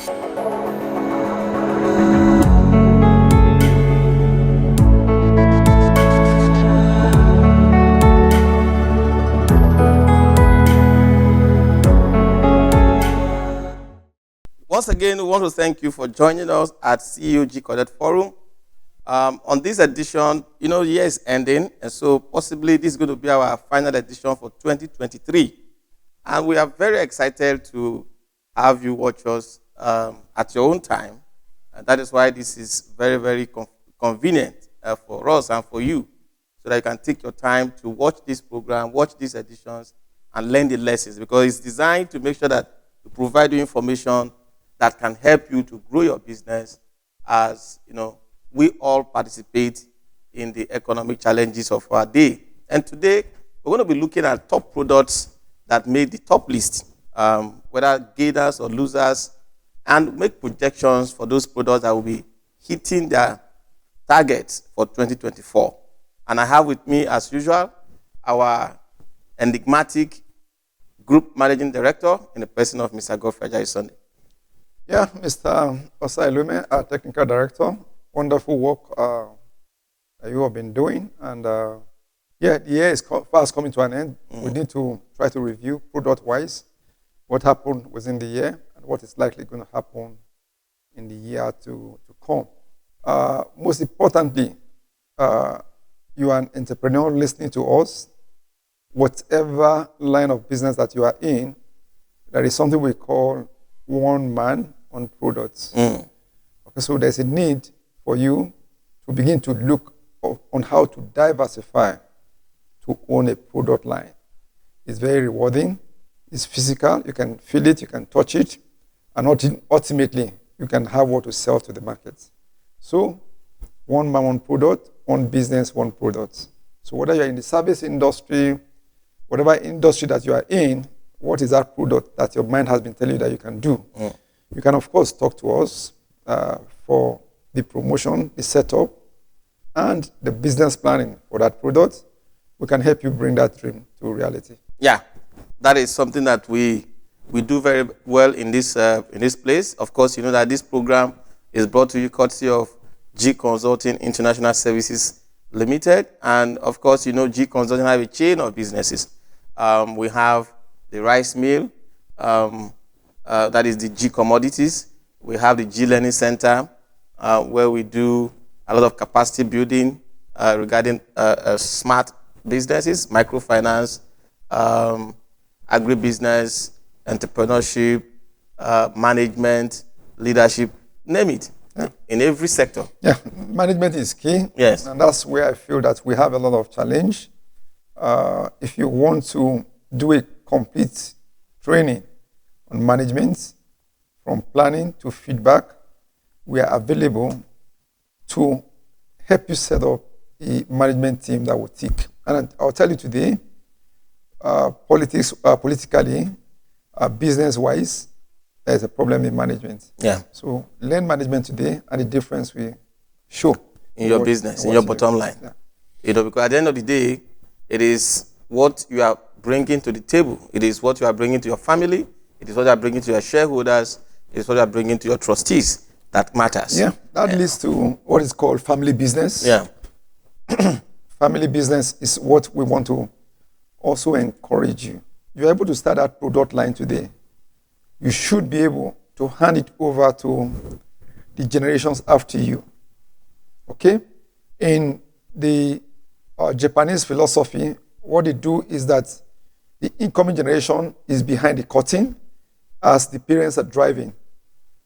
Once again, we want to thank you for joining us at CUG Connect Forum. On this edition, the year is ending, and so possibly this is going to be our final edition for 2023. And we are very excited to have you watch us at your own time. And that is why this is very, very convenient for us and for you, so that you can take your time to watch this program, watch these editions, and learn the lessons, because it's designed to make sure that to provide you information that can help you to grow your business as, we all participate in the economic challenges of our day. And today, we're going to be looking at top products that made the top list, whether gainers or losers, and make projections for those products that will be hitting their targets for 2024. And I have with me, as usual, our enigmatic group managing director in the person of Mr. Godfrey Ajayi Sunday. Yeah, Mr. Osai Lume, our technical director. Wonderful work you have been doing. And the year is fast coming to an end. We need to try to review product-wise what happened within the year and what is likely going to happen in the year to come. Most importantly, you are an entrepreneur listening to us. Whatever line of business that you are in, there is something we call one man, one product. Okay, so there's a need for you to begin to look on how to diversify to own a product line. It's very rewarding. It's physical. You can feel it. You can touch it. And ultimately, you can have what to sell to the market. So, one man, one product, one business, one product. So whether you're in the service industry, whatever industry that you are in, what is that product that your mind has been telling you that you can do? You can, of course, talk to us for the promotion, the setup, and the business planning for that product. We can help you bring that dream to reality. Yeah, that is something that we do very well in this place. Of course, you know that this program is brought to you courtesy of G Consulting International Services Limited. And, of course, G Consulting have a chain of businesses. We have the rice mill, that is the G Commodities. We have the G Learning Center, where we do a lot of capacity building regarding smart businesses, microfinance, agribusiness, entrepreneurship, management, leadership, name it, in every sector. Yeah, management is key. Yes. And that's where I feel that we have a lot of challenge. If you want to do a complete training on management, from planning to feedback, we are available to help you set up a management team that will tick. And I'll tell you today, politically, business-wise, there's a problem in management. Yeah. So learn management today, and the difference we show in your business, in your bottom line. Yeah. Because at the end of the day, it is what you are bringing to the table. It is what you are bringing to your family. It is what you are bringing to your shareholders. It is what you are bringing to your trustees that matters. Yeah, that leads to what is called family business. Yeah. Family business is what we want to also encourage you. You're able to start that product line today. You should be able to hand it over to the generations after you. Okay? In the Japanese philosophy, what they do is that the incoming generation is behind the curtain as the parents are driving.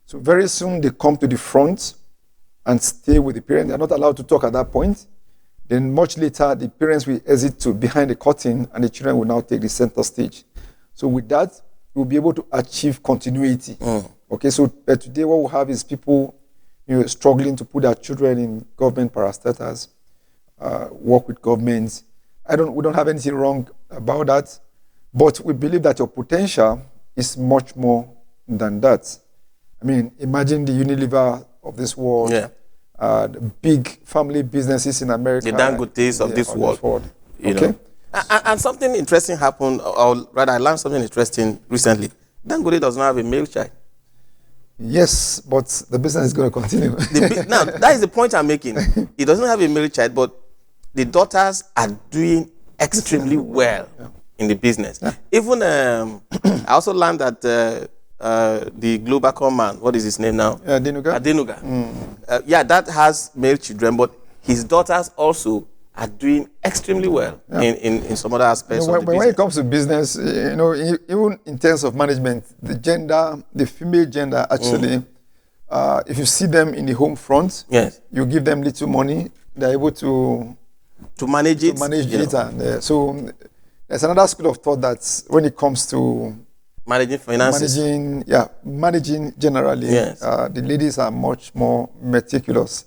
So very soon they come to the front and stay with the parents. They're not allowed to talk at that point. Then much later, the parents will exit to behind the curtain and the children will now take the center stage. So with that, we'll be able to achieve continuity. Okay, so today what we have is people struggling to put their children in government parastatals, work with governments. We don't have anything wrong about that, but we believe that your potential is much more than that. I mean, imagine the Unilever of this world, the big family businesses in America. The Dangotes of this world. Okay? And something interesting happened, or rather I learned something interesting recently. Dangote does not have a male child. Yes, but the business is going to continue. Now, that is the point I'm making. He doesn't have a male child, but the daughters are doing extremely well in the business. Even I also learned that the Globacom man, what is his name now? Adenuga. Adenuga. Yeah, that has male children, but his daughters also are doing extremely well in some other aspects of the business. When it comes to business, even in terms of management, the female gender actually, if you see them in the home front, yes, you give them little money, they're able to manage it. And so there's another school of thought that when it comes to managing finances, managing generally, yes, the ladies are much more meticulous.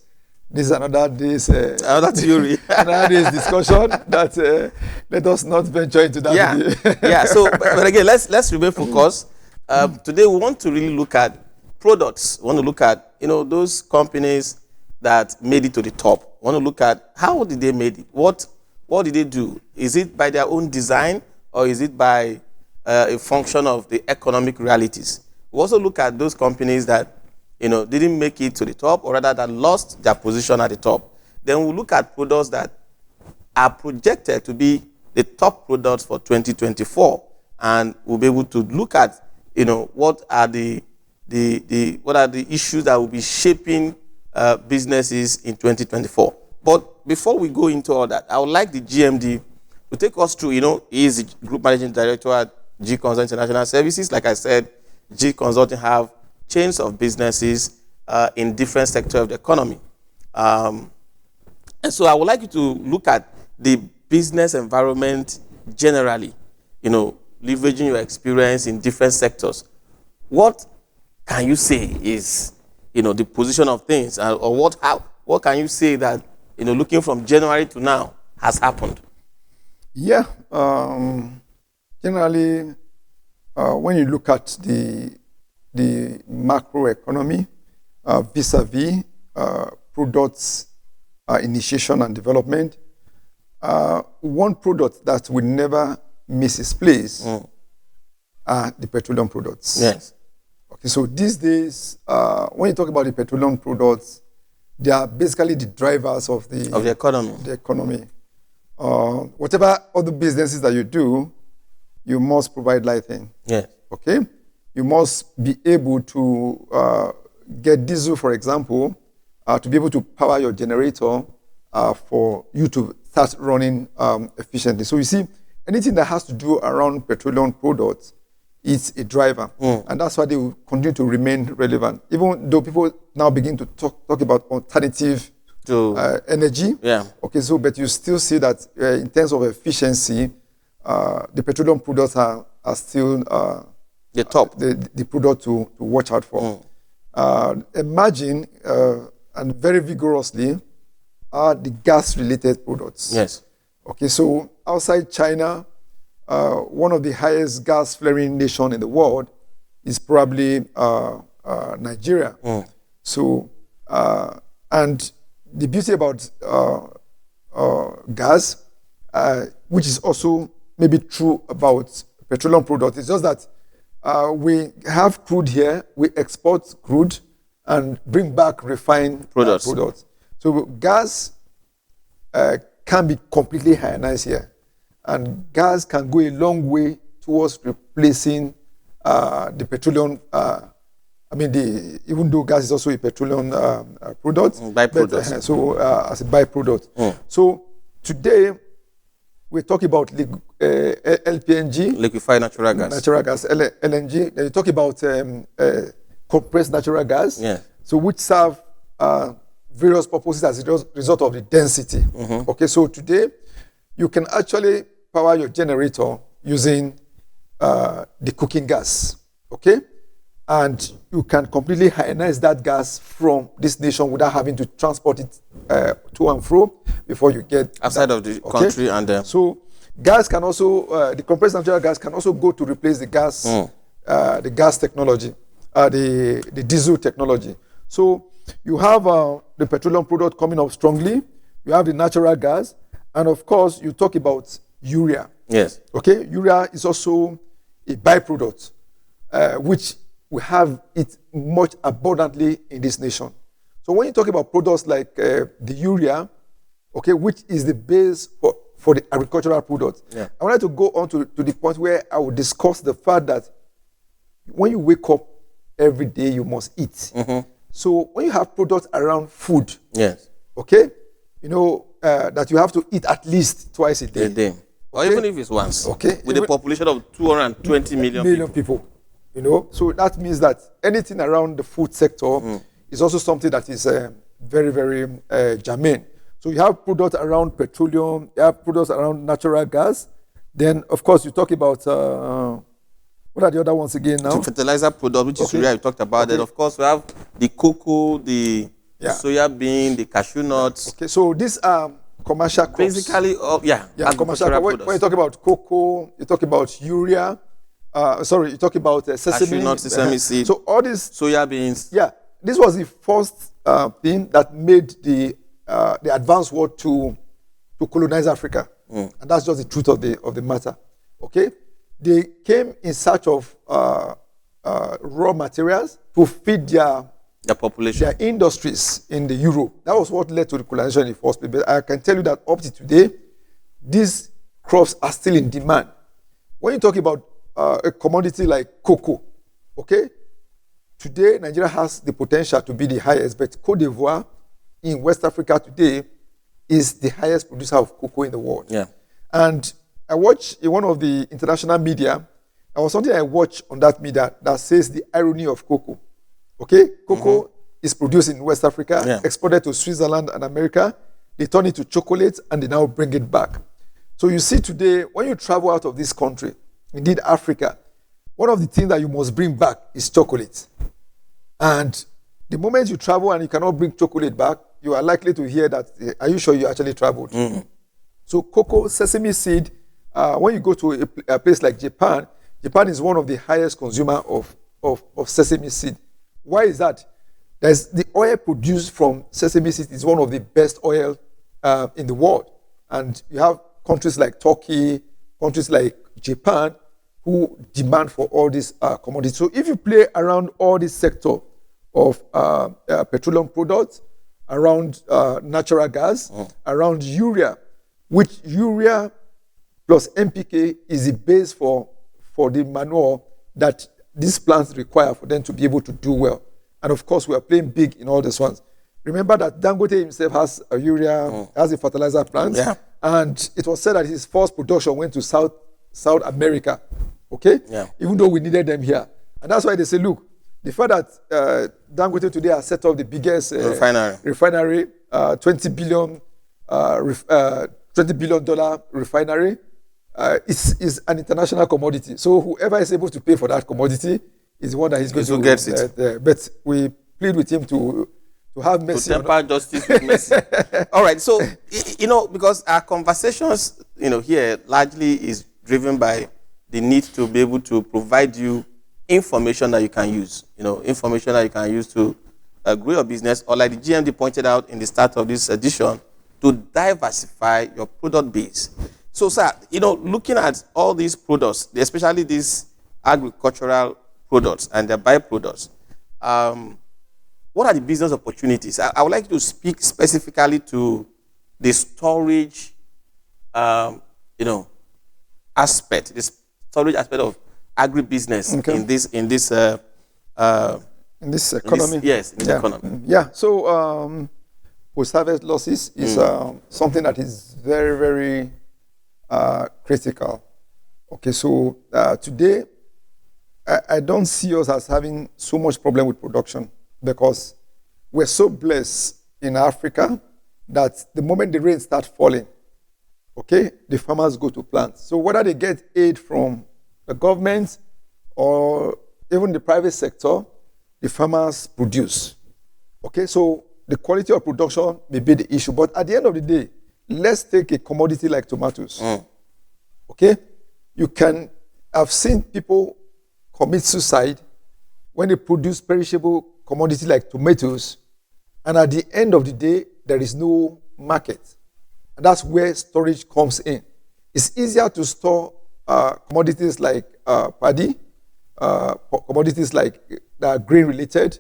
This is another day's another theory, another day's discussion. That let us not venture into that. Yeah. So, but again, let's remain focused. Today, we want to really look at products. We want to look at those companies that made it to the top. We want to look at how did they made it. What did they do? Is it by their own design, or is it by a function of the economic realities? We also look at those companies that didn't make it to the top, or rather that lost their position at the top. Then we'll look at products that are projected to be the top products for 2024, and we'll be able to look at, what are the issues that will be shaping businesses in 2024. But before we go into all that, I would like the GMD to take us through. He is the Group Managing Director at G Consult International Services. Like I said, G Consulting have chains of businesses in different sectors of the economy. And so I would like you to look at the business environment generally, leveraging your experience in different sectors. What can you say is, the position of things, or what can you say that, looking from January to now has happened? Yeah, generally, when you look at the macroeconomy vis-a-vis products initiation and development, one product that will never miss its place are the petroleum products. Yes. Okay, so these days, when you talk about the petroleum products, they are basically the drivers of the economy. The economy. Whatever other businesses that you do, you must provide lighting. Yes. Okay? You must be able to get diesel, for example, to be able to power your generator for you to start running efficiently. So you see, anything that has to do around petroleum products is a driver. And that's why they will continue to remain relevant. Even though people now begin to talk about alternative energy. Yeah. Okay, so but you still see that in terms of efficiency, the petroleum products are still the top, the product to watch out for. Emerging and very vigorously are the gas-related products. Yes. Okay, so outside China, one of the highest gas flaring nation in the world is probably Nigeria. So, and the beauty about gas, which is also maybe true about petroleum products, is just that we have crude here, we export crude and bring back refined products. So gas can be completely ionized here. And gas can go a long way towards replacing the petroleum. Even though gas is also a petroleum product, byproduct. As a byproduct. So today we talk about LPNG, liquefied natural gas. LNG. Then you talk about compressed natural gas. Yeah. So which serve various purposes as a result of the density. Okay, so today you can actually power your generator using the cooking gas. Okay, and you can completely ionize that gas from this nation without having to transport it to and fro before you get outside of the country. And so gas can also the compressed natural gas can also go to replace the gas technology, the diesel technology. So you have the petroleum product coming up strongly, you have the natural gas, and of course you talk about urea. Yes. Okay, urea is also a byproduct which we have it much abundantly in this nation. So when you talk about products like the urea, okay, which is the base for the agricultural products, I wanted to go on to the point where I would discuss the fact that when you wake up every day, you must eat. Mm-hmm. So when you have products around food, Yes. okay, you know that you have to eat at least twice a day. A day. Or Okay. even if it's once. Okay. With a population of 220 million people. You know, so that means that anything around the food sector is also something that is very, very germane. So you have products around petroleum, you have products around natural gas. Then, of course, you talk about what are the other ones again now? fertilizer product, which is urea, we talked about. Okay. Then, of course, we have the cocoa, the Yeah. soya bean, the cashew nuts. Okay, so these are commercial crops. Basically, Yeah, commercial. agricultural When you products. talk about cocoa, you talk about urea. You talk about sesame. Cashew nuts, sesame seed. So all these, Soya beans. yeah, this was the first thing that made the advanced world to colonize Africa, and that's just the truth of the matter. Okay, they came in search of raw materials to feed The population. their industries in the Europe. That was what led to the colonization in the first place. But I can tell you that up to today, these crops are still in demand. When you talk about a commodity like cocoa, okay, today Nigeria has the potential to be the highest, but Cote d'Ivoire in West Africa today is the highest producer of cocoa in the world. Yeah. And I watched in one of the international media, there was something I watched on that media that says the irony of cocoa. Okay, cocoa is produced in West Africa, exported to Switzerland and America. They turn it to chocolate and they now bring it back. So you see today, when you travel out of this country, indeed Africa, one of the things that you must bring back is chocolate. And the moment you travel and you cannot bring chocolate back, you are likely to hear that, are you sure you actually traveled? So cocoa, sesame seed, when you go to a place like Japan, Japan is one of the highest consumer of sesame seed. Why is that? There's the oil produced from sesame seed is one of the best oil in the world. And you have countries like Turkey, countries like Japan, who demand for all these commodities. So if you play around all this sector of petroleum products, around natural gas, around urea, which urea plus NPK is the base for the manure that these plants require for them to be able to do well. And of course, we are playing big in all these ones. Remember that Dangote himself has a urea, has a fertilizer plant, and it was said that his first production went to South America, okay? Even though we needed them here. And that's why they say, look, the fact that Dangote today has set up the biggest refinery, $20 billion refinery, is an international commodity. So whoever is able to pay for that commodity is the one that is going to get it. But we plead with him to have mercy. To temper justice with mercy. All right. So, because our conversations, here largely is driven by the need to be able to provide you information that you can use. Information that you can use to grow your business, or like the GMD pointed out in the start of this edition, to diversify your product base. So, sir, looking at all these products, especially these agricultural products and their byproducts, what are the business opportunities? I would like to speak specifically to the storage, aspect, the storage aspect of agribusiness in this economy. In this economy. Yeah. So, post-harvest losses is something that is very, very critical. Okay. So today, I don't see us as having so much problem with production because we're so blessed in Africa that the moment the rain starts falling, okay, the farmers go to plant. So whether they get aid from the government or even the private sector, the farmers produce. Okay, so the quality of production may be the issue. But at the end of the day, let's take a commodity like tomatoes. Okay, I've seen people commit suicide when they produce perishable commodity like tomatoes, and at the end of the day, there is no market. And that's where storage comes in. It's easier to store commodities like paddy, commodities like that are grain related,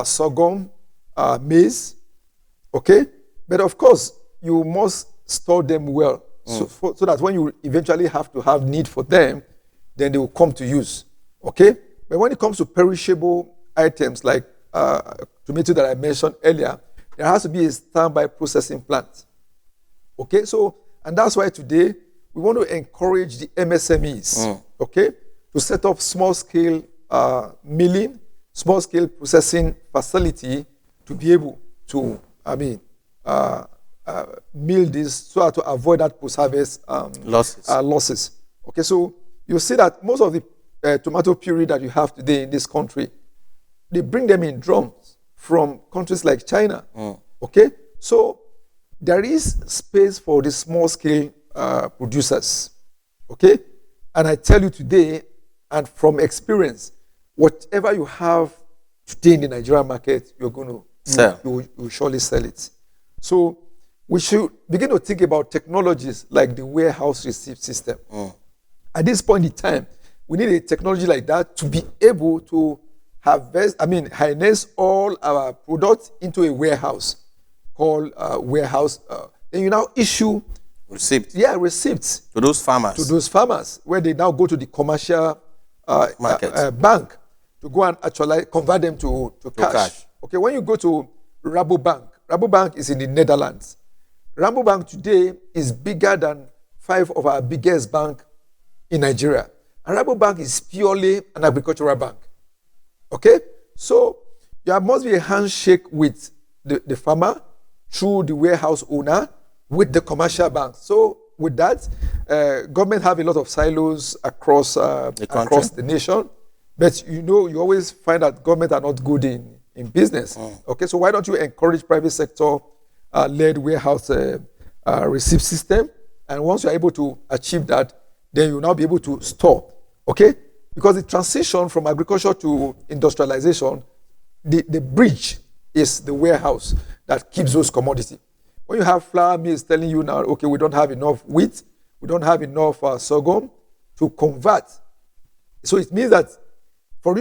sorghum, maize. Okay, but of course you must store them well, so that when you eventually have to have need for them, then they will come to use. Okay, but when it comes to perishable items like tomato that I mentioned earlier, there has to be a standby processing plant. Okay, so and that's why today we want to encourage the MSMEs. Okay, to set up small scale milling, small scale processing facility to be able to, mill this so as to avoid that post-harvest losses. Okay, so you see that most of the tomato puree that you have today in this country, they bring them in drums from countries like China. Okay, so there is space for the small-scale producers. Okay, and I tell you today, and from experience, whatever you have today in the Nigerian market, you're going to sell. You will surely sell it. So we should begin to think about technologies like the warehouse receipt system. At this point in time, we need a technology like that to be able to harness all our products into a warehouse called warehouse. Then you now issue receipts. Yeah, receipts to those farmers. To those farmers, where they now go to the commercial bank to go and actually convert them to cash. Okay, when you go to Rabobank is in the Netherlands. Rabobank today is bigger than 5 of our biggest banks in Nigeria. And Rabobank is purely an agricultural bank. Okay? So there must be a handshake with the farmer through the warehouse owner with the commercial bank. So with that, government have a lot of silos across the nation. But you always find that government are not good in business. Okay, so why don't you encourage private sector led warehouse receipt system? And once you're able to achieve that, then you'll now be able to store. Okay? Because the transition from agriculture to industrialization, the bridge is the warehouse that keeps those commodities. When you have flour mills telling you now, okay, we don't have enough wheat, we don't have enough sorghum to convert. So it means that for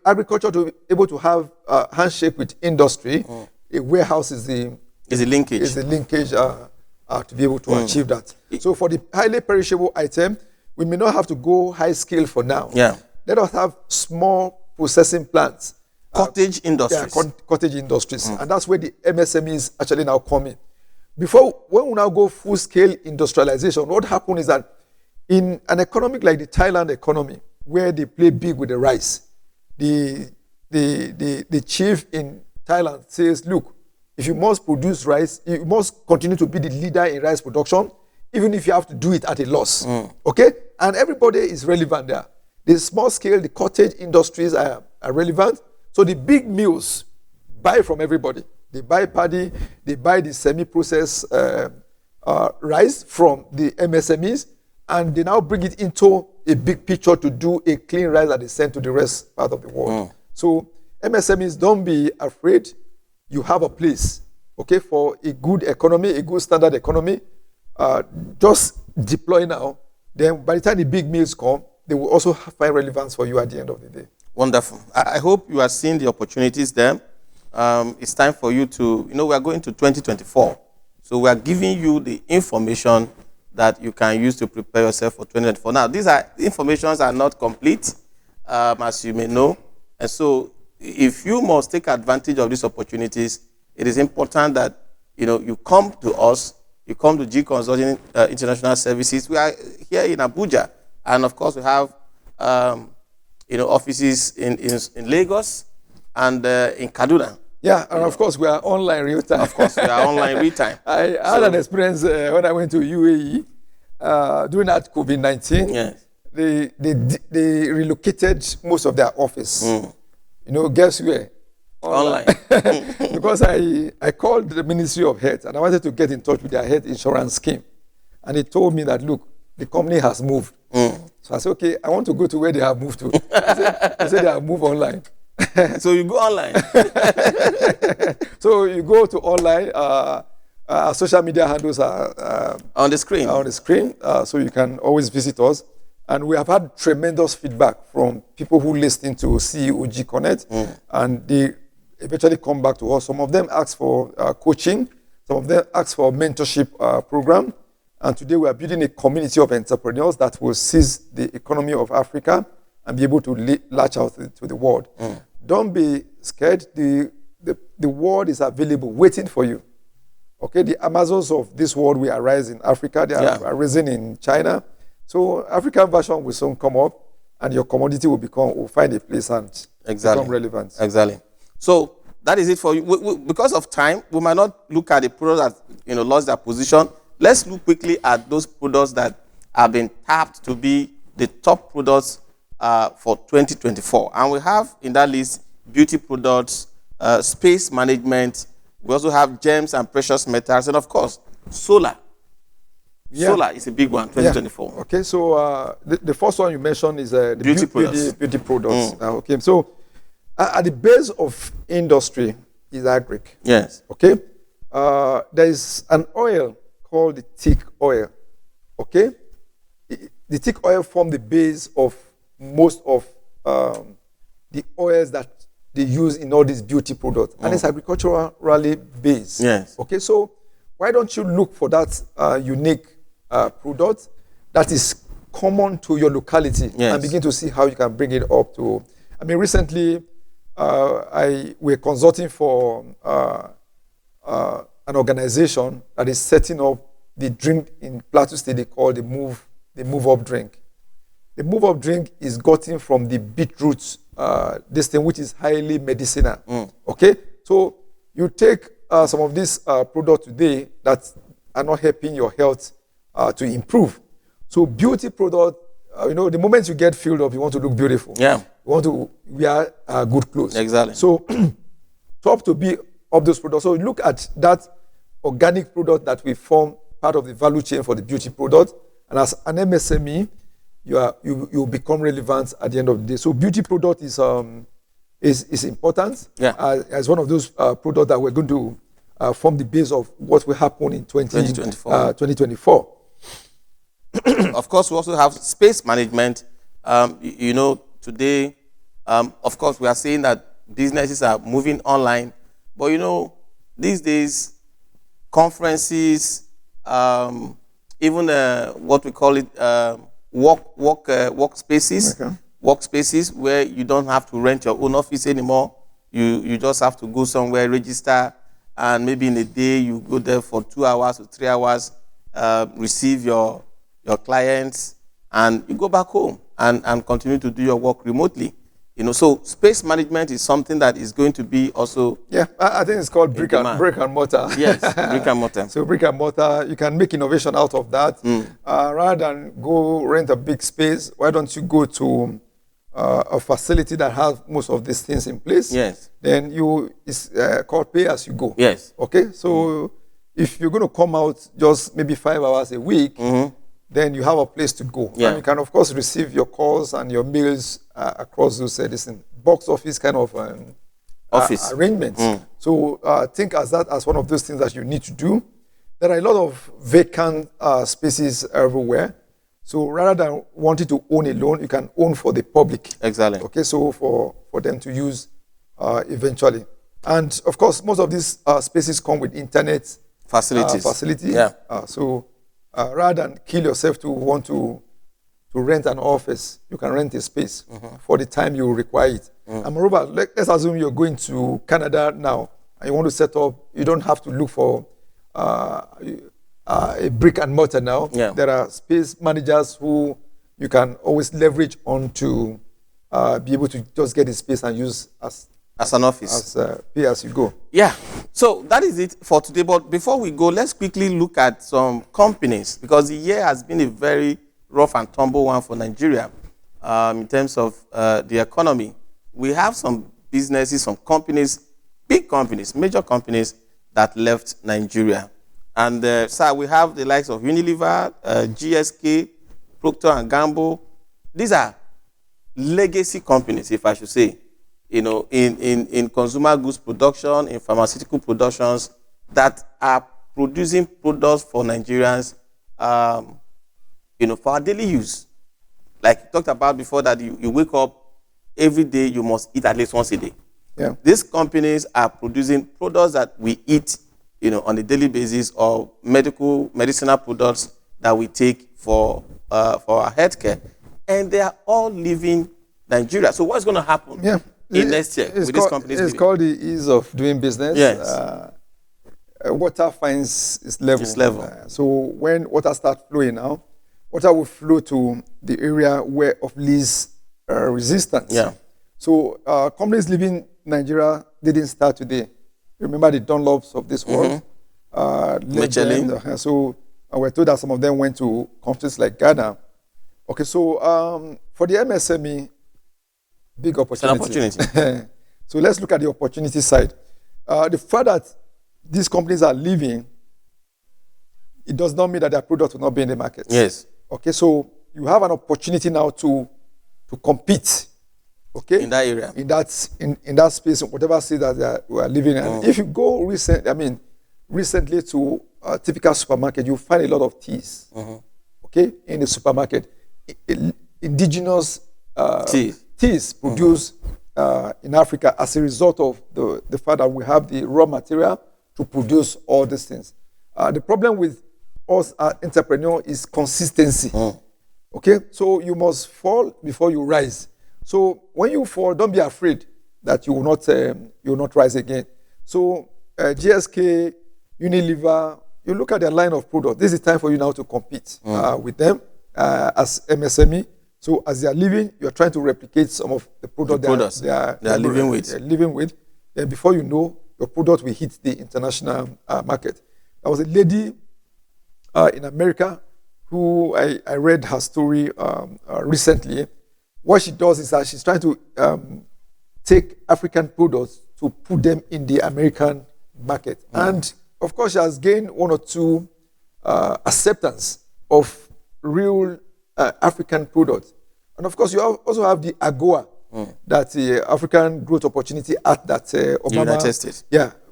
agriculture to be able to have a handshake with industry, a warehouse is the linkage. Is the linkage to be able to achieve that. So for the highly perishable item, we may not have to go high scale for now. Yeah. Let us have small processing plants. Cottage industries. Yeah, cottage industries. And that's where the MSMEs actually now come in. When we now go full scale industrialization, what happens is that in an economy like the Thailand economy, where they play big with the rice, the chief in Thailand says, look, if you must produce rice, you must continue to be the leader in rice production, even if you have to do it at a loss. Okay? And everybody is relevant there. The small scale, the cottage industries are relevant. So the big mills buy from everybody. They buy paddy, they buy the semi-processed rice from the MSMEs, and they now bring it into a big picture to do a clean rice that they send to the rest part of the world. So MSMEs, don't be afraid. You have a place, okay, for a good economy, a good standard economy. Just deploy now. Then by the time the big mills come, they will also find relevance for you at the end of the day. Wonderful. I hope you are seeing the opportunities there. It's time for you to, we are going to 2024. So we are giving you the information that you can use to prepare yourself for 2024. Now, these informations are not complete, as you may know. And so if you must take advantage of these opportunities, it is important that, you come to us, you come to G Consulting International Services. We are here in Abuja. And of course, we have, offices in Lagos and in Kaduna. Yeah, and of course, we are online real time. Of course, we are online real time. I had an experience when I went to UAE during that COVID-19. Yes. They relocated most of their office. Guess where? Online. Because I called the Ministry of Health and I wanted to get in touch with their health insurance scheme. And they told me that, look, the company has moved. So I said, okay, I want to go to where they have moved to. They said they have moved online. So you go online. So you go to online. Our social media handles are on the screen. So you can always visit us. And we have had tremendous feedback from people who listen to CUG Connect, and they eventually come back to us. Some of them ask for coaching, some of them ask for a mentorship program, and today we are building a community of entrepreneurs that will seize the economy of Africa and be able to latch out to the world. Don't be scared. The world is available, waiting for you. Okay, the Amazons of this world will arise in Africa. They are rising in China. So African version will soon come up, and your commodity will find a place and become relevant. Exactly. So that is it for you. Because of time, we might not look at the products that lost their position. Let's look quickly at those products that have been tapped to be the top products for 2024. And we have in that list beauty products, space management. We also have gems and precious metals, and of course, solar. Yeah. Solar is a big one, 2024. Yeah. Okay, so the first one you mentioned is the beauty products. Okay, so at the base of industry is agric. Yes. Okay, there is an oil called the teak oil. Okay, the teak oil forms the base of most of the oils that they use in all these beauty products, and it's agriculturally based. Yes. Okay, so why don't you look for that unique product that is common to your locality and begin to see how you can bring it up to. I mean, recently we're consulting for an organization that is setting up the drink in Plateau State they call the Move Up drink. The Move Up drink is gotten from the beetroot, this thing which is highly medicinal. Okay, so you take some of these products today that are not helping your health to improve. So beauty product, the moment you get filled up, you want to look beautiful. Yeah. You want to wear good clothes. Exactly. So top to be of those products. So look at that organic product that we form part of the value chain for the beauty product. And as an MSME, you become relevant at the end of the day. So beauty product is important as one of those products that we're going to form the base of what will happen in 2024. Of course, we also have space management. Today, of course, we are seeing that businesses are moving online. But, these days, conferences, even what we call it, workspaces, workspaces where you don't have to rent your own office anymore. You just have to go somewhere, register, and maybe in a day you go there for 2 hours or 3 hours, receive your clients, and you go back home and continue to do your work remotely. So space management is something that is going to be also. Yeah, I think it's called brick and mortar. Yes, brick and mortar. So brick and mortar, you can make innovation out of that. Rather than go rent a big space, why don't you go to a facility that has most of these things in place? Yes. Then it's called pay as you go. Yes. Okay, so if you're going to come out just maybe 5 hours a week, then you have a place to go. Yeah. And you can, of course, receive your calls and your mails across those box office kind of office arrangements. So think as one of those things that you need to do. There are a lot of vacant spaces everywhere. So rather than wanting to own alone, you can own for the public. Exactly. Okay, so for them to use eventually. And of course, most of these spaces come with internet facility. Yeah. So rather than kill yourself to want to rent an office, you can rent a space for the time you require it. And moreover, let's assume you're going to Canada now and you want to set up, you don't have to look for a brick and mortar now. Yeah. There are space managers who you can always leverage on to be able to just get a space and use as an office. As pay as you go. Yeah. So that is it for today. But before we go, let's quickly look at some companies, because the year has been a very rough and tumble one for Nigeria in terms of the economy. We have some businesses, some companies, big companies, major companies that left Nigeria. And sir, we have the likes of Unilever, GSK, Procter & Gamble. These are legacy companies, if I should say, in consumer goods production, in pharmaceutical productions that are producing products for Nigerians, for our daily use. like you talked about before, that you wake up every day, you must eat at least once a day. Yeah. These companies are producing products that we eat, on a daily basis, or medicinal products that we take for our healthcare, and they are all leaving Nigeria. So what's going to happen in next year with these companies? It's called the ease of doing business. Yes. Water finds its level. Its level. So when water starts flowing now, water will flow to the area where of least resistance. Yeah. So companies leaving Nigeria didn't start today. Remember the Dunlops of this world? Michelin. So we're told that some of them went to countries like Ghana. Okay, so for the MSME, big opportunity. It's an opportunity. So let's look at the opportunity side. The fact that these companies are leaving, it does not mean that their product will not be in the market. Yes. Okay, so you have an opportunity now to compete. Okay. In that area. In that space, whatever state that we are living in. If you go recently to a typical supermarket, you find a lot of teas. Okay, in the supermarket, indigenous teas produced in Africa as a result of the fact that we have the raw material to produce all these things. The problem with us as entrepreneurs is consistency. Okay, so you must fall before you rise. So when you fall, don't be afraid that you will not rise again. So GSK, Unilever, you look at their line of products. This is time for you now to compete with them as MSME. So as they are leaving, you are trying to replicate some of the products they are living with. Then before you know, your product will hit the international market. There was a lady in America who I read her story recently. What she does is that she's trying to take African products to put them in the American market. And of course, she has gained one or two acceptance of real African products. And of course, you also have the AGOA, that the African Growth Opportunity Act that Obama United States.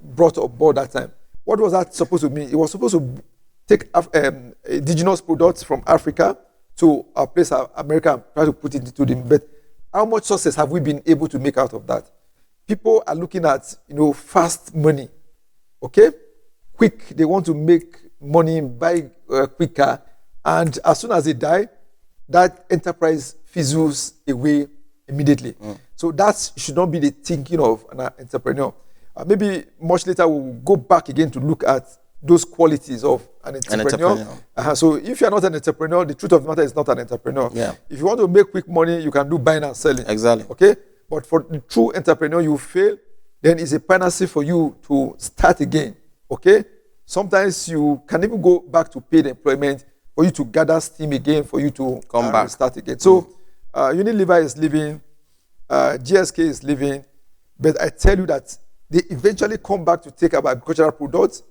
Brought aboard that time. What was that supposed to mean? It was supposed to take indigenous products from Africa to a place America and try to put it into them. But how much success have we been able to make out of that? People are looking at fast money, okay, quick. They want to make money, buy quicker, and as soon as they die, that enterprise fizzles away immediately. So that should not be the thinking of an entrepreneur. Maybe much later we'll go back again to look at those qualities of an entrepreneur. So if you're not an entrepreneur, the truth of the matter is not an entrepreneur. Yeah. If you want to make quick money, you can do buying and selling. Exactly. Okay? But for the true entrepreneur, you fail, then it's a penalty for you to start again. Okay? Sometimes you can even go back to paid employment for you to gather steam again, for you to come back, start again. So Unilever is leaving, GSK is leaving, but I tell you that they eventually come back to take up agricultural products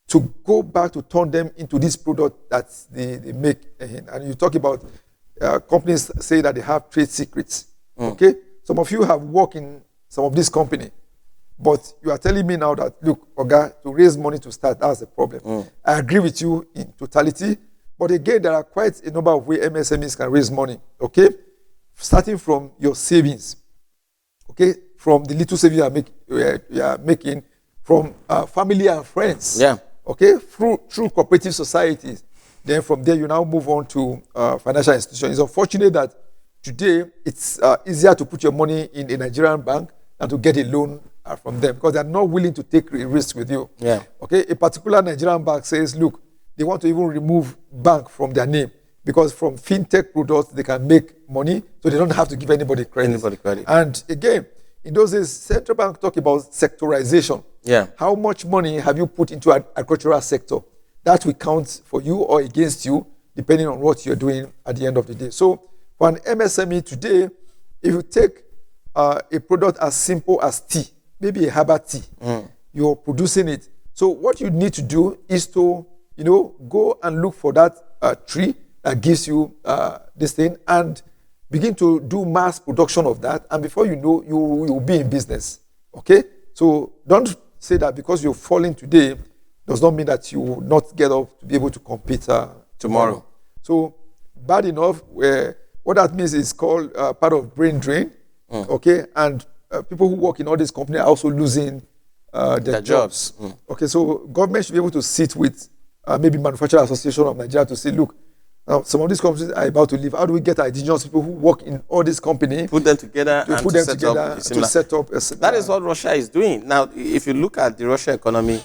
to go back to turn them into this product that they make. And you talk about companies say that they have trade secrets. Okay? Some of you have worked in some of these companies, but you are telling me now that, look, Oga, to raise money to start, that's the problem. I agree with you in totality, but again, there are quite a number of ways MSMEs can raise money. Okay? Starting from your savings. Okay? From the little savings you are making, from family and friends. Yeah. Okay, through cooperative societies. Then from there, you now move on to financial institutions. It's unfortunate that today it's easier to put your money in a Nigerian bank than to get a loan from them because they're not willing to take a risk with you. Yeah. Okay, a particular Nigerian bank says, look, they want to even remove bank from their name because from fintech products, they can make money, so they don't have to give anybody credit. And again, in those days, central bank talk about sectorization. Yeah. How much money have you put into an agricultural sector? That will count for you or against you, depending on what you're doing at the end of the day. So for an MSME today, if you take a product as simple as tea, maybe a herbal tea, you're producing it. So what you need to do is to, go and look for that tree that gives you this thing and begin to do mass production of that. And before you know, you'll be in business. Okay? So don't say that because you're falling today does not mean that you will not get up to be able to compete tomorrow. So bad enough, what what that means is called part of brain drain. Okay, and people who work in all these companies are also losing their jobs. Okay, so government should be able to sit with maybe Manufacturer Association of Nigeria to say, look, some of these companies are about to leave. How do we get our indigenous people who work in all these companies, put them together, to set up? That is what Russia is doing now. If you look at the Russia economy,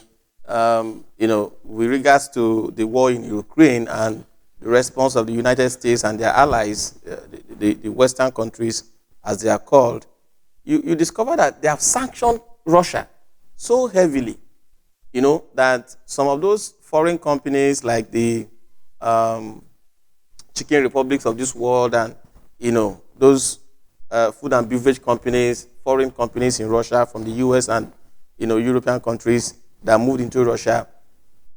with regards to the war in Ukraine and the response of the United States and their allies, the Western countries, as they are called, you discover that they have sanctioned Russia so heavily, that some of those foreign companies like the chicken republics of this world and, those food and beverage companies, foreign companies in Russia from the US and, European countries that moved into Russia,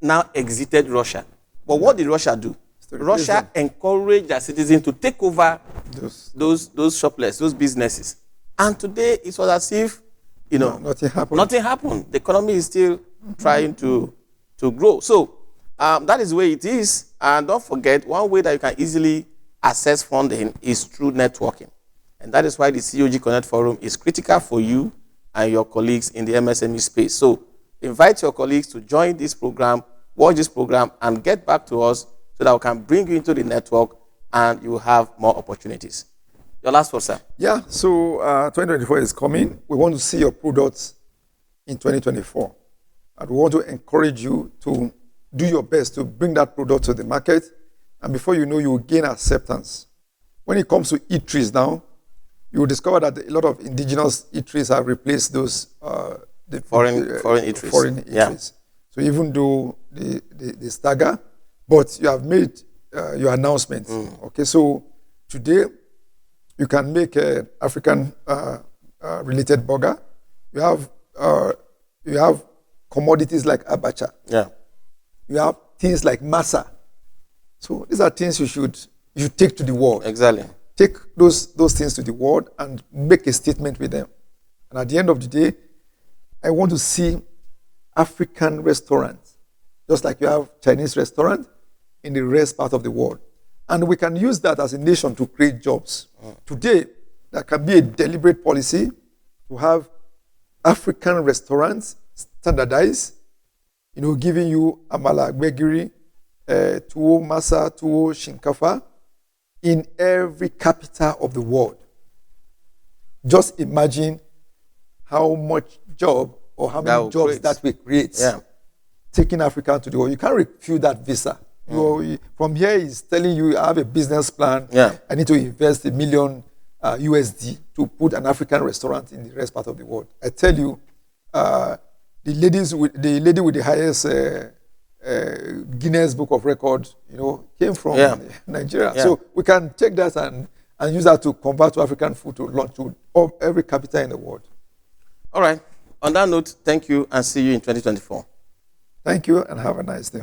now exited Russia. But what did Russia do? Russia encouraged their citizens to take over those shopless, those businesses. And today it was as if, nothing happened. Nothing happened. The economy is still trying to grow. So that is the way it is. And don't forget, one way that you can easily access funding is through networking. And that is why the COG Connect Forum is critical for you and your colleagues in the MSME space. So invite your colleagues to join this program, watch this program, and get back to us so that we can bring you into the network and you will have more opportunities. Your last word, sir. Yeah, so 2024 is coming. We want to see your products in 2024. And we want to encourage you to do your best to bring that product to the market. And before you know, you will gain acceptance. When it comes to eateries now, you will discover that a lot of indigenous eateries have replaced those foreign eateries. Yeah. So even though they stagger, but you have made your announcement. Okay, so today you can make an African related burger. You have commodities like abacha. Yeah. You have things like masa. So these are things you should take to the world. Exactly. Take those things to the world and make a statement with them. And at the end of the day, I want to see African restaurants, just like you have Chinese restaurants in the rest part of the world. And we can use that as a nation to create jobs. Today, there can be a deliberate policy to have African restaurants standardized, giving you amala, gbegiri, tuwo masa, tuwo shinkafa in every capital of the world. Just imagine how much job or how many jobs that will create. Yeah. Taking Africa to the world. You can't refuse that visa. From here, he's telling you, I have a business plan. Yeah. I need to invest $1 million USD to put an African restaurant in the rest part of the world. I tell you, the lady with the highest Guinness Book of Records, came from Nigeria. Yeah. So we can take that and use that to convert to African food to launch to every capital in the world. All right. On that note, thank you and see you in 2024. Thank you and have a nice day.